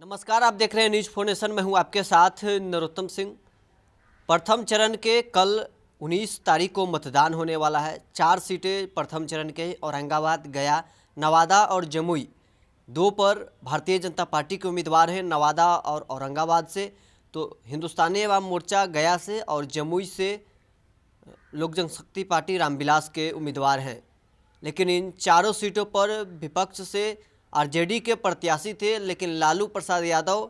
नमस्कार, आप देख रहे हैं न्यूज 4 नेशन में हूं आपके साथ नरोत्तम सिंह। प्रथम चरण के कल 19 तारीख को मतदान होने वाला है। 4 सीटें प्रथम चरण के औरंगाबाद, गया, नवादा और जमुई। 2 पर भारतीय जनता पार्टी के उम्मीदवार हैं, नवादा और औरंगाबाद से। तो हिंदुस्तानी अवाम मोर्चा गया से और जमुई से लोक जनशक्ति पार्टी रामविलास के उम्मीदवार हैं। लेकिन इन चारों सीटों पर विपक्ष से आरजेडी के प्रत्याशी थे, लेकिन लालू प्रसाद यादव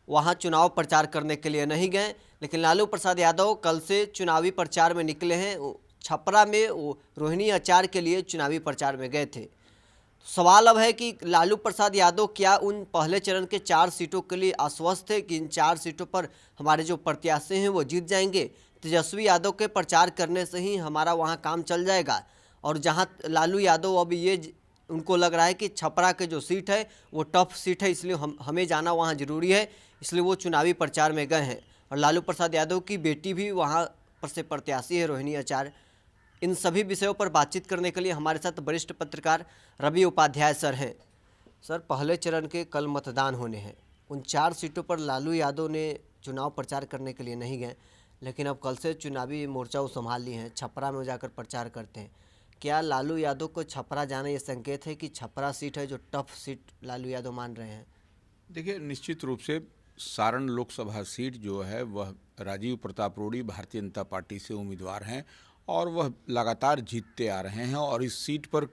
वहां चुनाव प्रचार करने के लिए नहीं गए। लेकिन लालू प्रसाद यादव कल से चुनावी प्रचार में निकले हैं। छपरा में वो रोहिणी आचार के लिए चुनावी प्रचार में गए थे। सवाल अब है कि लालू प्रसाद यादव क्या उन पहले चरण के 4 सीटों के लिए आश्वस्त है कि इन 4 सीटों पर हमारे जो प्रत्याशी हैं वो जीत जाएंगे। तेजस्वी यादव के प्रचार करने से ही हमारा वहाँ काम चल जाएगा। और जहाँ लालू यादव अब ये उनको लग रहा है कि छपरा के जो सीट है वो टफ सीट है, इसलिए हमें जाना वहाँ ज़रूरी है, इसलिए वो चुनावी प्रचार में गए हैं। और लालू प्रसाद यादव की बेटी भी वहाँ पर से प्रत्याशी है, रोहिणी आचार्य। इन सभी विषयों पर बातचीत करने के लिए हमारे साथ वरिष्ठ पत्रकार रवि उपाध्याय सर हैं। सर, पहले चरण के कल मतदान होने हैं। उन 4 सीटों पर लालू यादव ने चुनाव प्रचार करने के लिए नहीं गए, लेकिन अब कल से चुनावी मोर्चा वो संभाल लिए हैं, छपरा में जाकर प्रचार करते हैं। क्या लालू यादव को छपरा जाना ये संकेत है कि छपरा सीट है जो टफ सीट लालू यादव मान रहे हैं? देखिए, निश्चित रूप से सारण लोकसभा सीट जो है वह राजीव प्रताप रूडी भारतीय जनता पार्टी से उम्मीदवार हैं और वह लगातार जीतते आ रहे हैं। और इस सीट पर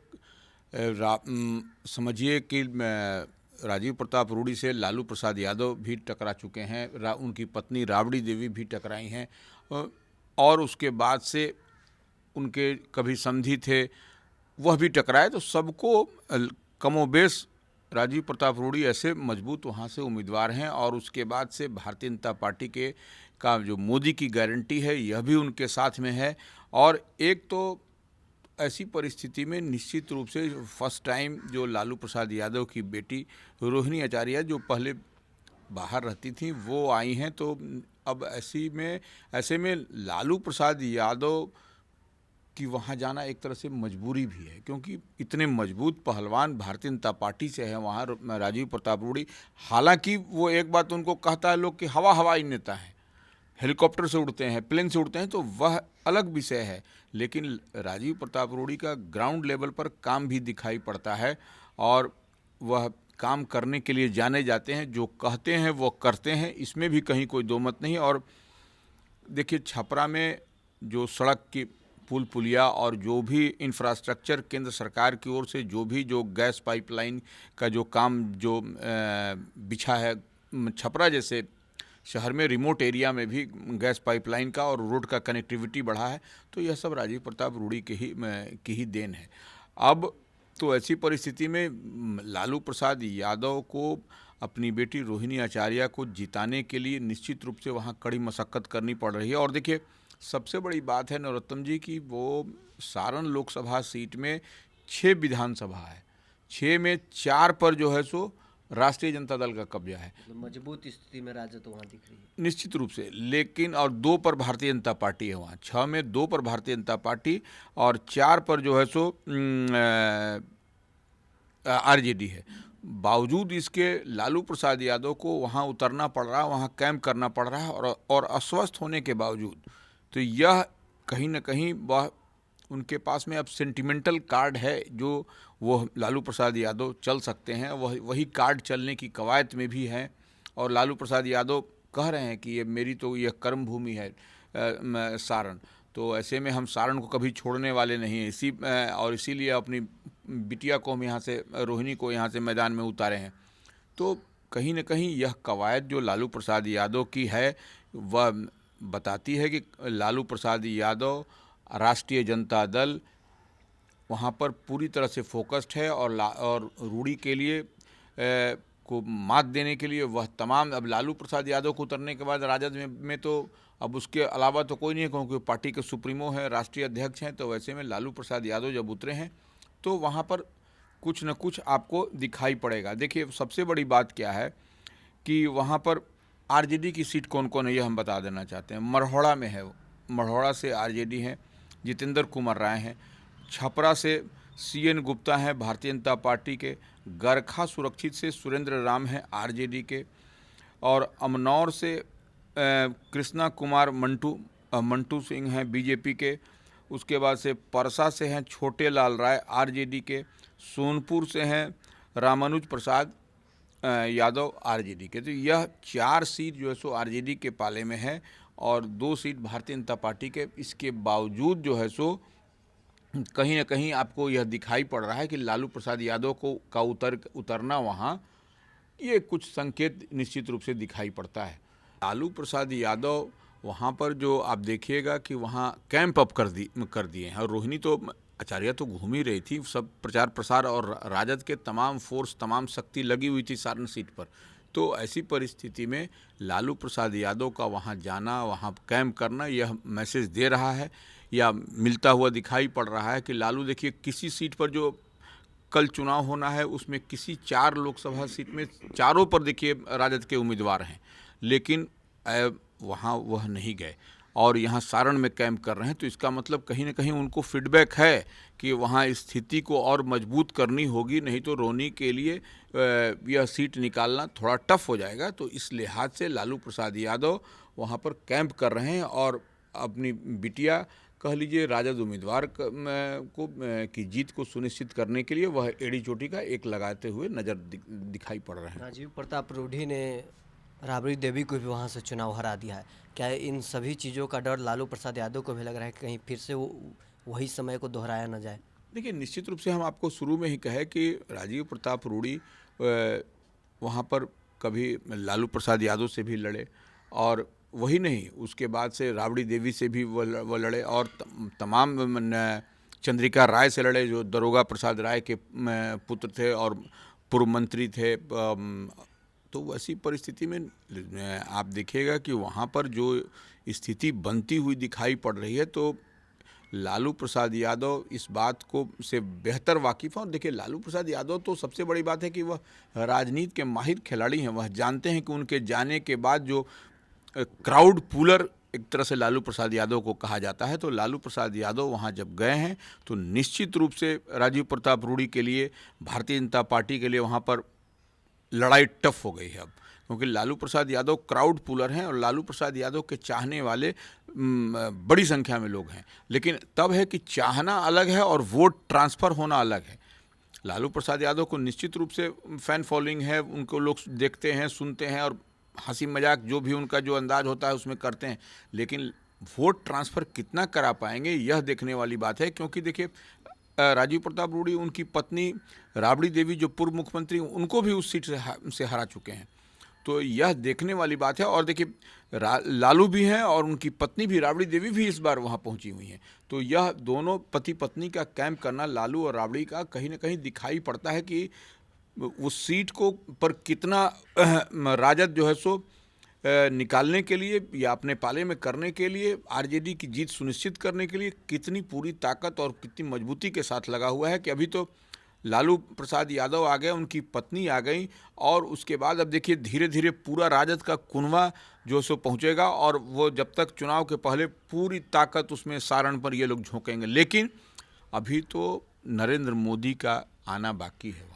समझिए कि राजीव प्रताप रूडी से लालू प्रसाद यादव भी टकरा चुके हैं, उनकी पत्नी राबड़ी देवी भी टकराई हैं और उसके बाद से उनके कभी समधी थे वह भी टकराए। तो सबको कमोबेश राजीव प्रताप रूडी ऐसे मजबूत वहाँ से उम्मीदवार हैं। और उसके बाद से भारतीय जनता पार्टी के का जो मोदी की गारंटी है यह भी उनके साथ में है। और एक तो ऐसी परिस्थिति में निश्चित रूप से फर्स्ट टाइम जो लालू प्रसाद यादव की बेटी रोहिणी आचार्य जो पहले बाहर रहती थी वो आई हैं, तो अब ऐसे में लालू प्रसाद यादव कि वहाँ जाना एक तरह से मजबूरी भी है, क्योंकि इतने मजबूत पहलवान भारतीय जनता पार्टी से है वहाँ राजीव प्रताप रूडी। हालांकि वो एक बात उनको कहता है लोग कि हवाई नेता हैं, हेलीकॉप्टर से उड़ते हैं, प्लेन से उड़ते हैं, तो वह अलग विषय है। लेकिन राजीव प्रताप रूडी का ग्राउंड लेवल पर काम भी दिखाई पड़ता है और वह काम करने के लिए जाने जाते हैं, जो कहते हैं वो करते हैं, इसमें भी कहीं कोई दो मत नहीं। और देखिए, छपरा में जो सड़क की पुल पुलिया और जो भी इंफ्रास्ट्रक्चर केंद्र सरकार की ओर से जो गैस पाइपलाइन का जो काम जो बिछा है, छपरा जैसे शहर में रिमोट एरिया में भी गैस पाइपलाइन का और रोड का कनेक्टिविटी बढ़ा है, तो यह सब राजीव प्रताप रूडी की ही देन है। अब तो ऐसी परिस्थिति में लालू प्रसाद यादव को अपनी बेटी रोहिणी आचार्य को जिताने के लिए निश्चित रूप से वहाँ कड़ी मशक्कत करनी पड़ रही है। और देखिए, सबसे बड़ी बात है नरोत्तम जी कि वो सारण लोकसभा सीट में 6 विधानसभा है, 6 में 4 पर जो है सो राष्ट्रीय जनता दल का कब्जा है। मजबूत स्थिति में राजद वहाँ दिख रही है निश्चित रूप से। लेकिन और 2 पर भारतीय जनता पार्टी है वहाँ, 6 में 2 पर भारतीय जनता पार्टी और 4 पर जो है सो आरजेडी है। बावजूद इसके लालू प्रसाद यादव को वहाँ उतरना पड़ रहा है, वहाँ कैंप करना पड़ रहा है और अस्वस्थ होने के बावजूद, तो यह कहीं ना कहीं वह उनके पास में अब सेंटिमेंटल कार्ड है जो वो लालू प्रसाद यादव चल सकते हैं, वही कार्ड चलने की कवायद में भी है। और लालू प्रसाद यादव कह रहे हैं कि ये मेरी तो यह कर्म भूमि है सारण, तो ऐसे में हम सारण को कभी छोड़ने वाले नहीं हैं। और इसीलिए अपनी बिटिया को हम यहाँ से, रोहिणी को यहाँ से मैदान में उतारे हैं। तो कहीं ना कहीं यह कवायद जो लालू प्रसाद यादव की है वह बताती है कि लालू प्रसाद यादव, राष्ट्रीय जनता दल वहाँ पर पूरी तरह से फोकस्ड है और रूडी के लिए को मात देने के लिए वह तमाम, अब लालू प्रसाद यादव को उतरने के बाद राजद में तो अब उसके अलावा तो कोई नहीं है, क्योंकि पार्टी के सुप्रीमो हैं, राष्ट्रीय अध्यक्ष हैं। तो वैसे में लालू प्रसाद यादव जब उतरे हैं तो वहाँ पर कुछ न कुछ आपको दिखाई पड़ेगा। देखिए, सबसे बड़ी बात क्या है कि वहाँ पर आरजेडी की सीट कौन कौन है यह हम बता देना चाहते हैं। मढ़ौड़ा में है, मढ़ौड़ा से आरजेडी हैं, जितेंद्र कुमार राय हैं। छपरा से सीएन गुप्ता हैं भारतीय जनता पार्टी के। गरखा सुरक्षित से सुरेंद्र राम हैं आरजेडी के। और अमनौर से कृष्णा कुमार मंटू सिंह हैं बीजेपी के। उसके बाद से परसा से हैं छोटे लाल राय आरजेडी के। सोनपुर से हैं रामानुज प्रसाद यादव आरजेडी के। तो यह 4 सीट जो है सो आरजेडी के पाले में है और 2 सीट भारतीय जनता पार्टी के। इसके बावजूद जो है सो कहीं ना कहीं आपको यह दिखाई पड़ रहा है कि लालू प्रसाद यादव का उतरना वहाँ, ये कुछ संकेत निश्चित रूप से दिखाई पड़ता है। लालू प्रसाद यादव वहाँ पर जो आप देखिएगा कि वहाँ कैंप अप कर दिए हैं। और रोहिणी तो आचार्य तो घूम ही रही थी, सब प्रचार प्रसार और राजद के तमाम फोर्स तमाम शक्ति लगी हुई थी सारण सीट पर। तो ऐसी परिस्थिति में लालू प्रसाद यादव का वहाँ जाना, वहाँ कैंप करना, यह मैसेज दे रहा है या मिलता हुआ दिखाई पड़ रहा है कि लालू देखिए किसी सीट पर जो कल चुनाव होना है उसमें किसी 4 लोकसभा सीट में चारों पर देखिए राजद के उम्मीदवार हैं, लेकिन वहाँ वह नहीं गए और यहाँ सारण में कैंप कर रहे हैं। तो इसका मतलब कहीं ना कहीं उनको फीडबैक है कि वहाँ स्थिति को और मजबूत करनी होगी, नहीं तो रोनी के लिए यह सीट निकालना थोड़ा टफ हो जाएगा। तो इस लिहाज से लालू प्रसाद यादव वहाँ पर कैंप कर रहे हैं और अपनी बिटिया कह लीजिए राजद उम्मीदवार की जीत को सुनिश्चित करने के लिए वह एड़ी चोटी का एक लगाते हुए नजर दिखाई पड़ रहे हैं। राजीव प्रताप रूढ़ी ने राबड़ी देवी को भी वहाँ से चुनाव हरा दिया है। क्या इन सभी चीज़ों का डर लालू प्रसाद यादव को भी लग रहा है कि कहीं फिर से वही समय को दोहराया न जाए? देखिए निश्चित रूप से हम आपको शुरू में ही कहे कि राजीव प्रताप रूढ़ी वहाँ पर कभी लालू प्रसाद यादव से भी लड़े और वही नहीं, उसके बाद से राबड़ी देवी से भी वो लड़े और तमाम चंद्रिका राय से लड़े जो दरोगा प्रसाद राय के पुत्र थे और पूर्व मंत्री थे। तो वैसी परिस्थिति में आप देखिएगा कि वहाँ पर जो स्थिति बनती हुई दिखाई पड़ रही है, तो लालू प्रसाद यादव इस बात को से बेहतर वाकिफ़ है। और देखिए लालू प्रसाद यादव तो सबसे बड़ी बात है कि वह राजनीति के माहिर खिलाड़ी हैं। वह जानते हैं कि उनके जाने के बाद जो क्राउड पुलर एक तरह से लालू प्रसाद यादव को कहा जाता है, तो लालू प्रसाद यादव वहाँ जब गए हैं तो निश्चित रूप से राजीव प्रताप रूढ़ी के लिए, भारतीय जनता पार्टी के लिए वहाँ पर लड़ाई टफ हो गई है अब, क्योंकि लालू प्रसाद यादव क्राउड पुलर हैं और लालू प्रसाद यादव के चाहने वाले बड़ी संख्या में लोग हैं। लेकिन तब है कि चाहना अलग है और वोट ट्रांसफ़र होना अलग है। लालू प्रसाद यादव को निश्चित रूप से फ़ैन फॉलोइंग है, उनको लोग देखते हैं, सुनते हैं और हंसी मजाक जो भी उनका जो अंदाज होता है उसमें करते हैं। लेकिन वोट ट्रांसफ़र कितना करा पाएंगे यह देखने वाली बात है, क्योंकि देखिए राजीव प्रताप रूढ़ी, उनकी पत्नी राबड़ी देवी जो पूर्व मुख्यमंत्री, उनको भी उस सीट से हरा चुके हैं। तो यह देखने वाली बात है। और देखिए लालू भी हैं और उनकी पत्नी भी राबड़ी देवी भी इस बार वहाँ पहुँची हुई हैं। तो यह दोनों पति पत्नी का कैंप करना लालू और राबड़ी का कहीं ना कहीं दिखाई पड़ता है कि उस सीट को पर कितना राजद जो है सो निकालने के लिए या अपने पाले में करने के लिए, आरजेडी की जीत सुनिश्चित करने के लिए कितनी पूरी ताकत और कितनी मजबूती के साथ लगा हुआ है। कि अभी तो लालू प्रसाद यादव आ गए, उनकी पत्नी आ गई और उसके बाद अब देखिए धीरे धीरे पूरा राजद का कुनवा जो सो पहुंचेगा और वो जब तक चुनाव के पहले पूरी ताकत उसमें सारण पर ये लोग झोंकेंगे। लेकिन अभी तो नरेंद्र मोदी का आना बाकी है।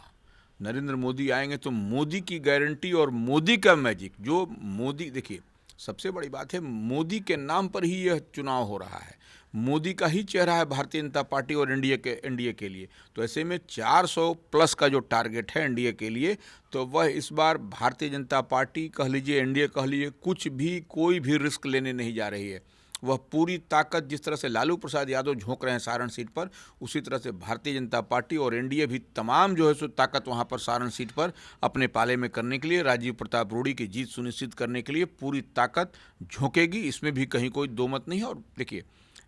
नरेंद्र मोदी आएंगे तो मोदी की गारंटी और मोदी का मैजिक, जो मोदी, देखिए सबसे बड़ी बात है मोदी के नाम पर ही यह चुनाव हो रहा है, मोदी का ही चेहरा है भारतीय जनता पार्टी और एनडीए के लिए। तो ऐसे में 400 प्लस का जो टारगेट है एनडीए के लिए, तो वह इस बार भारतीय जनता पार्टी कह लीजिए, एनडीए कह लीजिए, कुछ भी कोई भी रिस्क लेने नहीं जा रही है। वह पूरी ताकत, जिस तरह से लालू प्रसाद यादव झोंक रहे हैं सारण सीट पर, उसी तरह से भारतीय जनता पार्टी और एनडीए भी तमाम जो है सो ताकत वहां पर सारण सीट पर अपने पाले में करने के लिए, राजीव प्रताप रूढ़ी की जीत सुनिश्चित करने के लिए पूरी ताकत झोंकेगी। इसमें भी कहीं कोई दो मत नहीं है। और देखिए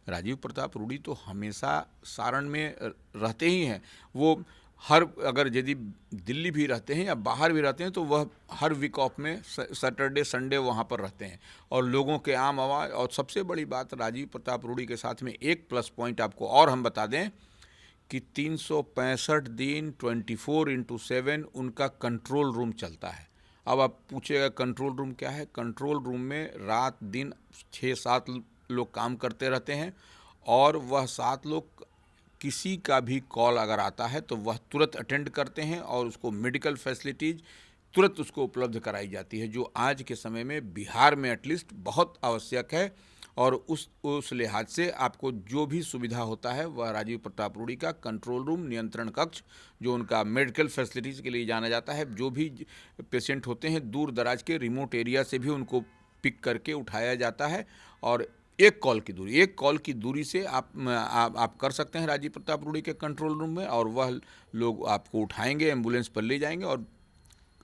राजीव प्रताप रूढ़ी तो हमेशा सारण में रहते ही हैं। वो अगर यदि दिल्ली भी रहते हैं या बाहर भी रहते हैं तो वह हर वीक ऑफ में सैटरडे संडे वहाँ पर रहते हैं और लोगों के आम आवाज़। और सबसे बड़ी बात राजीव प्रताप रूढ़ी के साथ में एक प्लस पॉइंट आपको और हम बता दें कि 365 दिन 24/7 उनका कंट्रोल रूम चलता है। अब आप पूछेगा कंट्रोल रूम क्या है? कंट्रोल रूम में रात दिन 6-7 लोग काम करते रहते हैं और वह 7 लोग, किसी का भी कॉल अगर आता है तो वह तुरंत अटेंड करते हैं और उसको मेडिकल फैसिलिटीज़ तुरंत उसको उपलब्ध कराई जाती है, जो आज के समय में बिहार में एटलीस्ट बहुत आवश्यक है। और उस लिहाज से आपको जो भी सुविधा होता है वह राजीव प्रताप रूडी का कंट्रोल रूम, नियंत्रण कक्ष, जो उनका मेडिकल फैसिलिटीज़ के लिए जाना जाता है, जो भी पेशेंट होते हैं दूर दराज के रिमोट एरिया से भी उनको पिक करके उठाया जाता है। और एक कॉल की दूरी से आप कर सकते हैं राजीव प्रताप रूडी के कंट्रोल रूम में, और वह लोग आपको उठाएंगे, एम्बुलेंस पर ले जाएंगे, और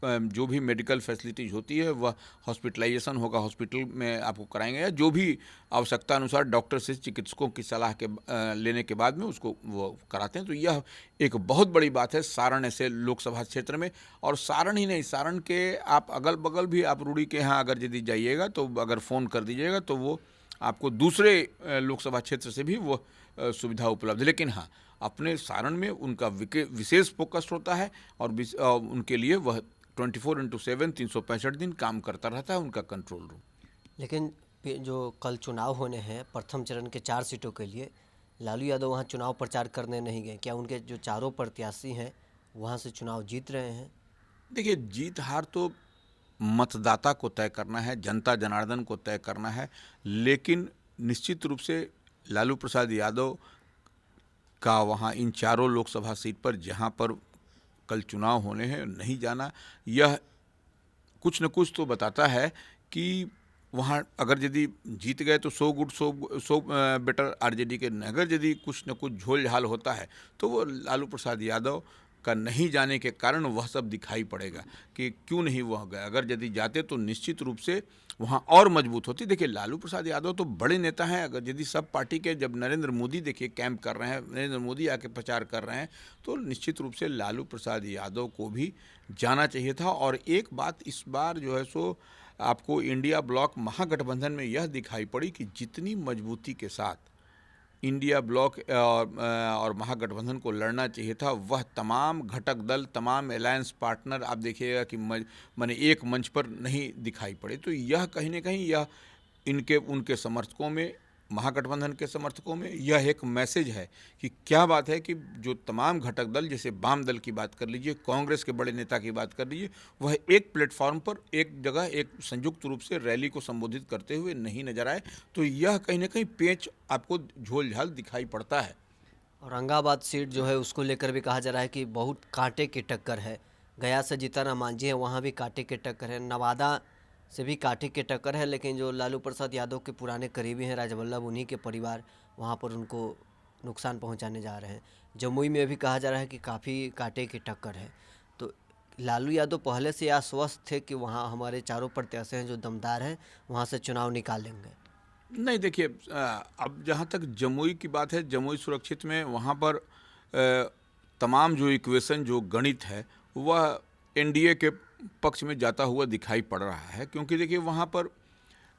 जो भी मेडिकल फैसिलिटीज़ होती है वह हॉस्पिटलाइजेशन होगा, हॉस्पिटल में आपको कराएंगे, या जो भी आवश्यकता अनुसार डॉक्टर से, चिकित्सकों की सलाह के लेने के बाद में उसको वो कराते हैं। तो यह एक बहुत बड़ी बात है सारण ऐसे लोकसभा क्षेत्र में। और सारण ही नहीं, सारण के आप अगल बगल भी आप रूडी के यहाँ अगर यदि जाइएगा तो अगर फ़ोन कर दीजिएगा तो वो आपको दूसरे लोकसभा क्षेत्र से भी वो सुविधा उपलब्ध है। लेकिन हाँ, अपने सारण में उनका विशेष फोकस होता है, और उनके लिए वह 24/7 365 दिन काम करता रहता है उनका कंट्रोल रूम। लेकिन जो कल चुनाव होने हैं प्रथम चरण के 4 सीटों के लिए, लालू यादव वहाँ चुनाव प्रचार करने नहीं गए। क्या उनके जो चारों प्रत्याशी हैं वहाँ से चुनाव जीत रहे हैं? देखिए, जीत हार तो मतदाता को तय करना है, जनता जनार्दन को तय करना है। लेकिन निश्चित रूप से लालू प्रसाद यादव का वहाँ इन चारों लोकसभा सीट पर जहाँ पर कल चुनाव होने हैं नहीं जाना, यह कुछ न कुछ तो बताता है कि वहाँ अगर यदि जीत गए तो 100 गुड 100 बेटर आरजेडी के, अगर यदि कुछ न कुछ झोल झाल होता है तो वो लालू प्रसाद यादव का नहीं जाने के कारण वह सब दिखाई पड़ेगा कि क्यों नहीं वह गए। अगर यदि जाते तो निश्चित रूप से वहाँ और मजबूत होती। देखिए, लालू प्रसाद यादव तो बड़े नेता हैं। अगर यदि सब पार्टी के, जब नरेंद्र मोदी देखिए कैंप कर रहे हैं, नरेंद्र मोदी आके प्रचार कर रहे हैं, तो निश्चित रूप से लालू प्रसाद यादव को भी जाना चाहिए था। और एक बात इस बार जो है सो आपको इंडिया ब्लॉक महागठबंधन में यह दिखाई पड़ी कि जितनी मजबूती के साथ इंडिया ब्लॉक और महागठबंधन को लड़ना चाहिए था, वह तमाम घटक दल, तमाम अलायंस पार्टनर आप देखिएगा कि माने एक मंच पर नहीं दिखाई पड़े। तो यह कहीं ना कहीं यह उनके समर्थकों में, महागठबंधन के समर्थकों में यह एक मैसेज है कि क्या बात है कि जो तमाम घटक दल, जैसे वाम दल की बात कर लीजिए, कांग्रेस के बड़े नेता की बात कर लीजिए, वह एक प्लेटफॉर्म पर एक जगह एक संयुक्त रूप से रैली को संबोधित करते हुए नहीं नजर आए। तो यह कहीं ना कहीं पेच आपको झोल झाल दिखाई पड़ता है। औरंगाबाद सीट जो है उसको लेकर भी कहा जा रहा है कि बहुत कांटे की टक्कर है। गया से जीतन राम मांझी है, वहाँ भी कांटे की टक्कर है। नवादा से भी कांटे की टक्कर है। लेकिन जो लालू प्रसाद यादव के पुराने करीबी हैं राजवल्लभ, उन्हीं के परिवार वहाँ पर उनको नुकसान पहुँचाने जा रहे हैं। जमुई में भी कहा जा रहा है कि काफ़ी कांटे की टक्कर है। तो लालू यादव पहले से आश्वस्त थे कि वहाँ हमारे चारों प्रत्याशी हैं जो दमदार हैं, वहाँ से चुनाव निकाल लेंगे। नहीं, देखिए, अब जहाँ तक जमुई की बात है, जमुई सुरक्षित में वहाँ पर तमाम जो इक्वेशन, जो गणित है, वह एनडीए के पक्ष में जाता हुआ दिखाई पड़ रहा है। क्योंकि देखिए, वहाँ पर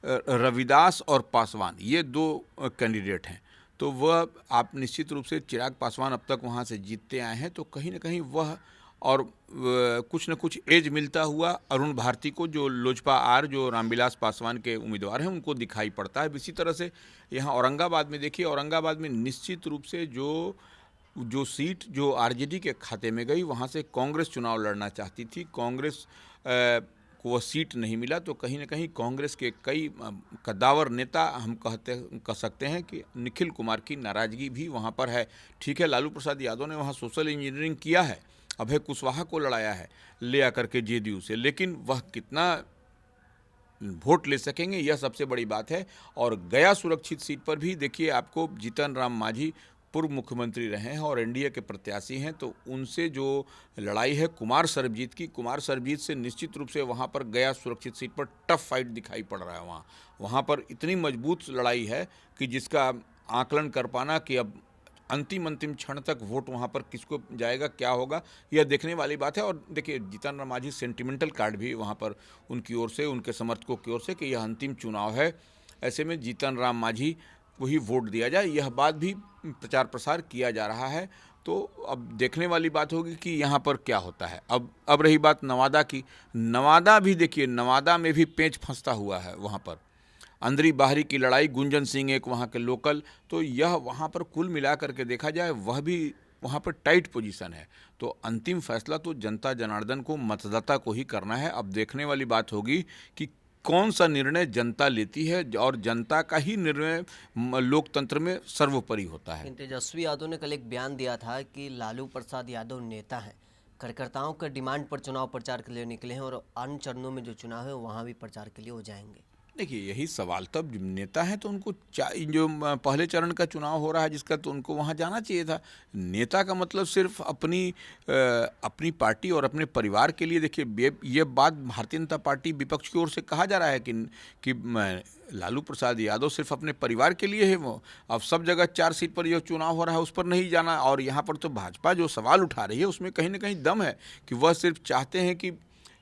रविदास और पासवान ये दो कैंडिडेट हैं। तो वह आप निश्चित रूप से, चिराग पासवान अब तक वहाँ से जीतते आए हैं, तो कहीं ना कहीं वह और कुछ न कुछ एज मिलता हुआ अरुण भारती को, जो लोजपा आर, जो रामविलास पासवान के उम्मीदवार हैं, उनको दिखाई पड़ता है। इसी तरह से यहाँ औरंगाबाद में देखिए, औरंगाबाद में निश्चित रूप से जो सीट जो आरजेडी के खाते में गई, वहाँ से कांग्रेस चुनाव लड़ना चाहती थी। कांग्रेस को वह सीट नहीं मिला, तो कहीं ना कहीं कांग्रेस के कई कद्दावर नेता, हम कह सकते हैं कि निखिल कुमार की नाराज़गी भी वहाँ पर है। ठीक है, लालू प्रसाद यादव ने वहाँ सोशल इंजीनियरिंग किया है, अभय कुशवाहा को लड़ाया है ले आकर के जेडीयू से, लेकिन वह कितना वोट ले सकेंगे, यह सबसे बड़ी बात है। और गया सुरक्षित सीट पर भी देखिए, आपको जीतन राम मांझी पूर्व मुख्यमंत्री रहे हैं और एनडीए के प्रत्याशी हैं, तो उनसे जो लड़ाई है कुमार सरबजीत से निश्चित रूप से वहाँ पर गया सुरक्षित सीट पर टफ फाइट दिखाई पड़ रहा है। वहाँ पर इतनी मजबूत लड़ाई है कि जिसका आकलन कर पाना कि अब अंतिम क्षण तक वोट वहाँ पर किसको जाएगा, क्या होगा, यह देखने वाली बात है। और देखिए, जीतन राम मांझी सेंटिमेंटल कार्ड भी वहाँ पर उनकी ओर से, उनके समर्थकों की ओर से, कि यह अंतिम चुनाव है, ऐसे में जीतन राम मांझी को ही वोट दिया जाए, यह बात भी प्रचार प्रसार किया जा रहा है। तो अब देखने वाली बात होगी कि यहाँ पर क्या होता है। अब रही बात नवादा की, नवादा भी देखिए, नवादा में भी पेंच फंसता हुआ है। वहाँ पर अंदरी बाहरी की लड़ाई, गुंजन सिंह एक वहाँ के लोकल, तो यह वहाँ पर कुल मिला करके देखा जाए वह भी वहाँ पर टाइट पोजीशन है। तो अंतिम फैसला तो जनता जनार्दन को, मतदाता को ही करना है। अब देखने वाली बात होगी कि कौन सा निर्णय जनता लेती है, और जनता का ही निर्णय लोकतंत्र में सर्वोपरि होता है। लेकिन तेजस्वी यादव ने कल एक बयान दिया था कि लालू प्रसाद यादव नेता हैं, कार्यकर्ताओं के डिमांड पर चुनाव प्रचार के लिए निकले हैं और अन्य चरणों में जो चुनाव है वहाँ भी प्रचार के लिए वो जाएंगे। देखिए, यही सवाल, तब नेता है तो उनको जो पहले चरण का चुनाव हो रहा है जिसका, तो उनको वहाँ जाना चाहिए था। नेता का मतलब सिर्फ अपनी पार्टी और अपने परिवार के लिए। देखिए, ये बात भारतीय जनता पार्टी विपक्ष की ओर से कहा जा रहा है कि लालू प्रसाद यादव सिर्फ अपने परिवार के लिए है। वो अब सब जगह 4 सीट पर जो चुनाव हो रहा है उस पर नहीं जाना। और यहाँ पर तो भाजपा जो सवाल उठा रही है उसमें कहीं ना कहीं दम है कि वह सिर्फ चाहते हैं कि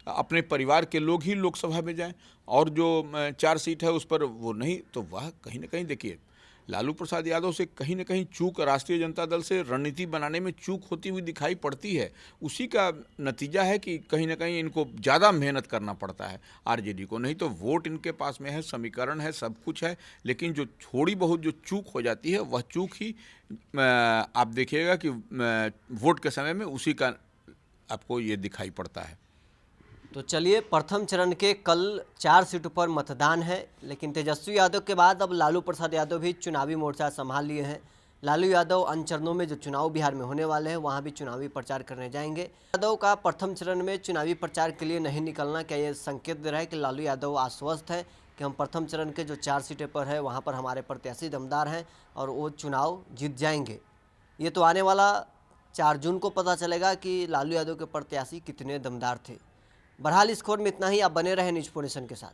अपने परिवार के लोग ही लोकसभा में जाएं, और जो 4 सीट है उस पर वो नहीं। तो वह कहीं ना कहीं, देखिए, लालू प्रसाद यादव से कहीं ना कहीं चूक, राष्ट्रीय जनता दल से रणनीति बनाने में चूक होती हुई दिखाई पड़ती है। उसी का नतीजा है कि कहीं ना कहीं इनको ज़्यादा मेहनत करना पड़ता है आरजेडी को। नहीं तो वोट इनके पास में है, समीकरण है, सब कुछ है, लेकिन जो थोड़ी बहुत जो चूक हो जाती है वह चूक ही आप देखिएगा कि वोट के समय में उसी का आपको ये दिखाई पड़ता है। तो चलिए, प्रथम चरण के कल 4 सीटों पर मतदान है, लेकिन तेजस्वी यादव के बाद अब लालू प्रसाद यादव भी चुनावी मोर्चा संभाल लिए हैं। लालू यादव अन्य चरणों में जो चुनाव बिहार में होने वाले हैं वहां भी चुनावी प्रचार करने जाएंगे। यादव का प्रथम चरण में चुनावी प्रचार के लिए नहीं निकलना, क्या ये संकेत दे रहा है कि लालू यादव आश्वस्त है कि हम प्रथम चरण के जो 4 सीटें पर है वहाँ पर हमारे प्रत्याशी दमदार हैं और वो चुनाव जीत जाएंगे? ये तो आने वाला 4 जून को पता चलेगा कि लालू यादव के प्रत्याशी कितने दमदार थे। बहरहाल इस खबर में इतना ही। आप बने रहे न्यूज़ 4 नेशन के साथ।